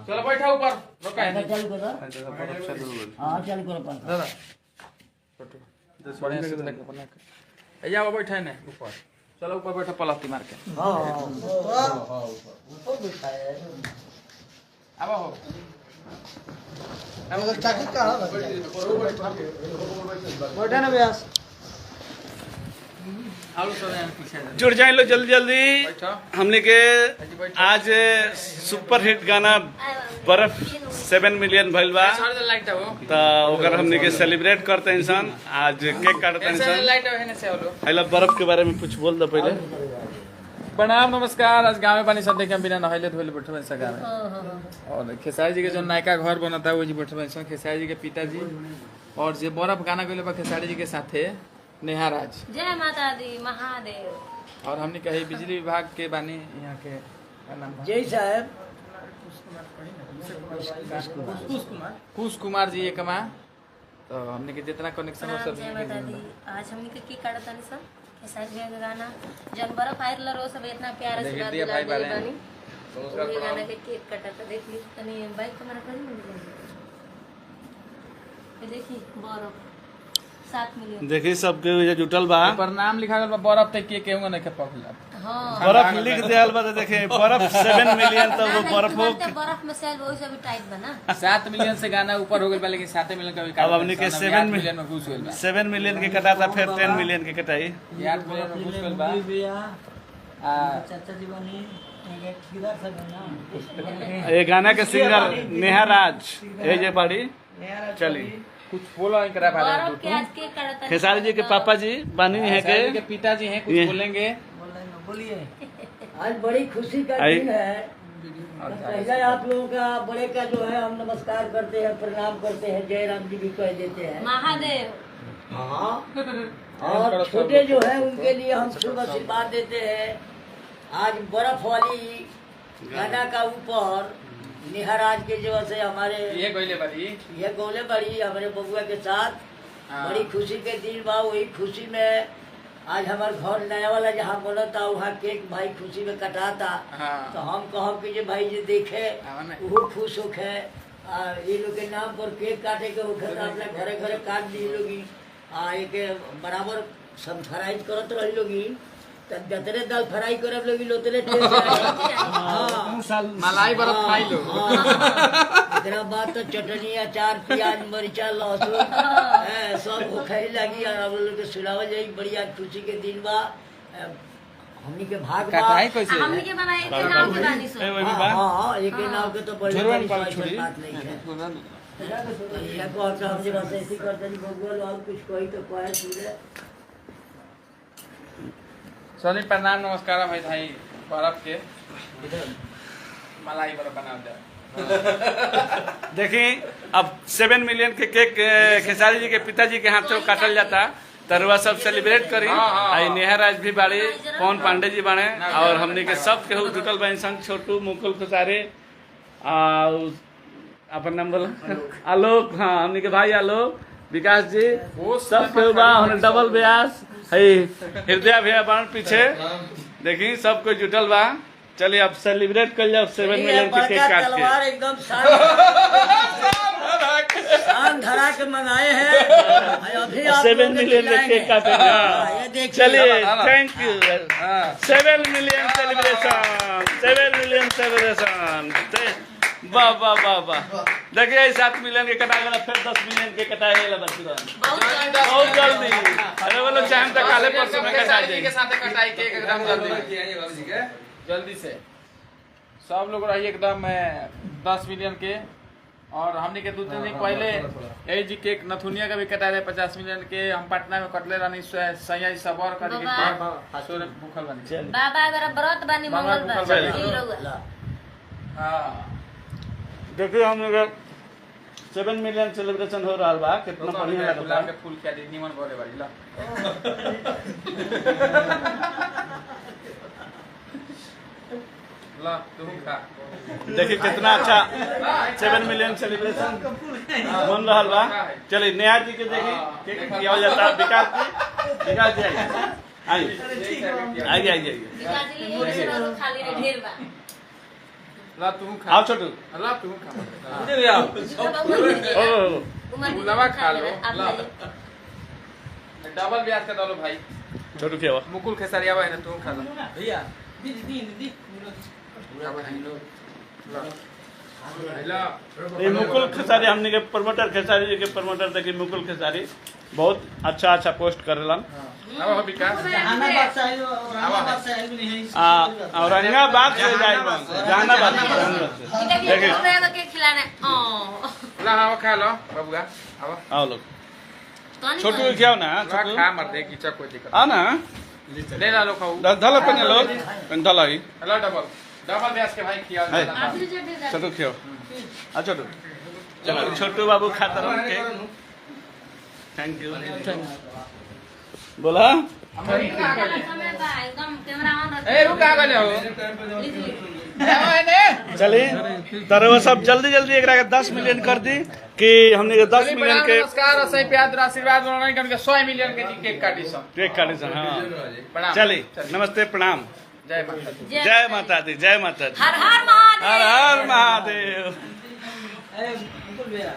चलो बैठा ऊपर रोका है चालू करो। हाँ चालू करो पंखा। दादा बढ़िया से लेके बना के जाओ बैठा है ना ऊपर चलो ऊपर बैठो पलाती मार के हाँ ऊपर बैठा है। अब हो बैठा ना व्यास। जुड़ जाए लो जल्दी जल्दी। हमने के आज सुपर हिट गाना बर्फ 7 मिलियन भइल बा तो ओकर हमने के सेलिब्रेट करते हैं इंसान। आज केक काटते हैं इंसान। पहले बर्फ के बारे में कुछ बोल दो पहले। प्रणाम नमस्कार। आज गाँव में पानी सब देखे बिना नहले धोले बैठे बन गाँव में। और खेसारी जी के जो नयका घर बनता है वो जी बैठे बन खेसारी जी के पिताजी और जो बर्फ गाना गए खेसारी जी के साथे नेहा राज। जय माता दी महादेव। और हमने कही बिजली विभाग के बानी यहाँ के नाम जय साहब कुश कुमार जी एक माँ। तो हमने के जितना कनेक्शन हो सब जय माता दी। आज हमने के की काटता नहीं सब खेसारी जी का गाना जब बर्फ आइल रो सब इतना प्यार से गा दिला बानी तो ये गाना के केक काटता देखी तनी बाइक कैमरा कर ये देखी बर्फ 7 मिलियन देखिए सबके जुटल बा। पर नाम लिखा गया बर्फ तक के केहू नहीं के पकला। हां बर्फ लिख दिया बा। देखे बर्फ 7 मिलियन तो वो बर्फ हो बर्फ में सेल वही सब टाइट बना 7 मिलियन से गाना ऊपर हो गया लेकिन 7 मिलियन का भी अब हमने के 7 मिलियन में घुस गइल बा। 7 मिलियन के कटा था फिर 10 मिलियन के कटाई 8 मिलियन में घुस गइल बा। चाचा जी बनी किधर से बना ये गाना के सिंगर नेहा राज ये जे बाड़ी चली कुछ बोलो इनकरा बारे में। बर्फ के आज केक काटता खेसारी जी के पापा जी बानी है खेसारी जी के के पिताजी हैं कुछ बोलेंगे। बोलिए। आज बड़ी खुशी का दिन है। पहले आप लोगों का बड़े का जो है हम नमस्कार करते हैं प्रणाम करते हैं जय राम जी भी कह देते हैं। महादेव। हाँ और छोटे जो है उनके लिए हम शुभ आशीर्वाद देते हैं। आज बर्फ वाली गाना का ऊपर नेहा राज के जो से हमारे ये गोले बड़ी हमारे बबुआ के साथ बड़ी खुशी के दिन बा। वही खुशी में आज हमारे घर नया वाला जहाँ बोला था वहाँ केक भाई खुशी में कटा था। तो हम कहब कि भाई जी देखे वो खुश होके ये लोग के नाम पर केक काटे के होखे तो अपने घरे घरे काट दी लोगी एक बराबर सब फराइज करत रही लोगी तब जतरे दाल फ्राई करब लोगी लोतरे मलाई बर्फ खाई लो। एकरा बाद तो चटनी अचार प्याज मरीचा लहसुन सब खाई लगी और हम लोग के सुनावल जाई। बढ़िया खुशी के दिन बा हमनी के भाग बा। हमनी के बनाए के नाम के बानी सो हां एक नाव के तो बड़ी बड़ी बात नहीं है। ये को तो हमने बस ऐसी करते नहीं भगवान और कुछ कोई तो पाए पूरे। सोनी प्रणाम नमस्कार भाई भाई बर्फ के मलाई बर्फ बना दे। देखिए अब 7 मिलियन के केक खेसारी जी के पिताजी के हाथ से काटल जाता तरुआ सब सेलिब्रेट करी। आई नेहा राज भी बाड़ी पवन पांडे जी बाड़े और हमने के सब केहू जुटल बा इंसान छोटू मुकुल खुसारे अपन नाम बोल आलोक। हाँ हमने के भाई आलोक विकास जी सब केहू बा डबल ब्यास है हृदय भैया बाण पीछे देखी सब कोई जुटल बा। चलिए अब सेलिब्रेट कर जाओ 7 मिलियन के केक काट के एकदम शान धरा के मंगाए हैं अभी 7 मिलियन के केक काटेंगे। चलिए thank you 7 million celebration 7 million celebration. वाह वाह वाह वाह। देखिए 7 मिलियन के कटा गया फिर 10 मिलियन के कटाए बहुत जल्दी। अरे वो लोग चाहे तो काले परसों में कटा के साथ कटाई केक एकदम जल्दी से सब लोग रही एकदम 10 मिलियन के। और हमने के 2-3 दिन पहले ए जी केक नथुनिया का भी कटा रहे 50 मिलियन के। हम पटना में कटले रहनी सैया सबर करके सोरे भूखल बनी बाबा अगर व्रत बनी मंगल बा। हां देखिए हम लोग 7 मिलियन सेलिब्रेशन हो रहा बा कितना बढ़िया लगता गुलाब के फूल के दी निमन बोले बाड़ी ला। ला तू खा देखिए कितना अच्छा 7 मिलियन सेलिब्रेशन बन रहा बा। चलिए नेहा जी के देखिए केक किया जाता विकास जी आइए आइए आइए खाली ढेर बा ला तू खा आओ छोटू ला तू खा ओ बुलावा खा लो ला डबल ब्याज का डालो भाई छोटू क्या हुआ मुकुल खेसारी आवा है ना तू खा लो भैया दीदी ये मुकुल खेसारी हमने के प्रमोटर खेसारी जी के प्रमोटर देखी मुकुल खेसारी बहुत अच्छा पोस्ट करेलन अब विकास औरंगाबाद से जाए जहानाबाद देखिए के खिलाना ला आओ खा लो बाबूआ आओ लोग छोटू क्या हो ना छोटू खा मर दे की कोई दिक्कत आ ना ले ला लो खाओ धला पे लोग धला ही ला डबल डबल ब्याज के भाई खिया छोटू खियो आ छोटू चलो छोटू बाबू खाता रहो केक थैंक यू बोला एकदम कैमरा ऑन ए रुका गले हो चलिए तर वो सब जल्दी जल्दी एक 10 मिलियन कर दी कि हमने 10 मिलियन के नमस्कार और सही प्यार आशीर्वाद नहीं करके 100 मिलियन के केक काटी सब केक काटी सन हाँ प्रणाम चलिए नमस्ते प्रणाम जय माता दी जय माता दी जय माता दी हर हर महादेव हर हर महादेव मुकुल भैया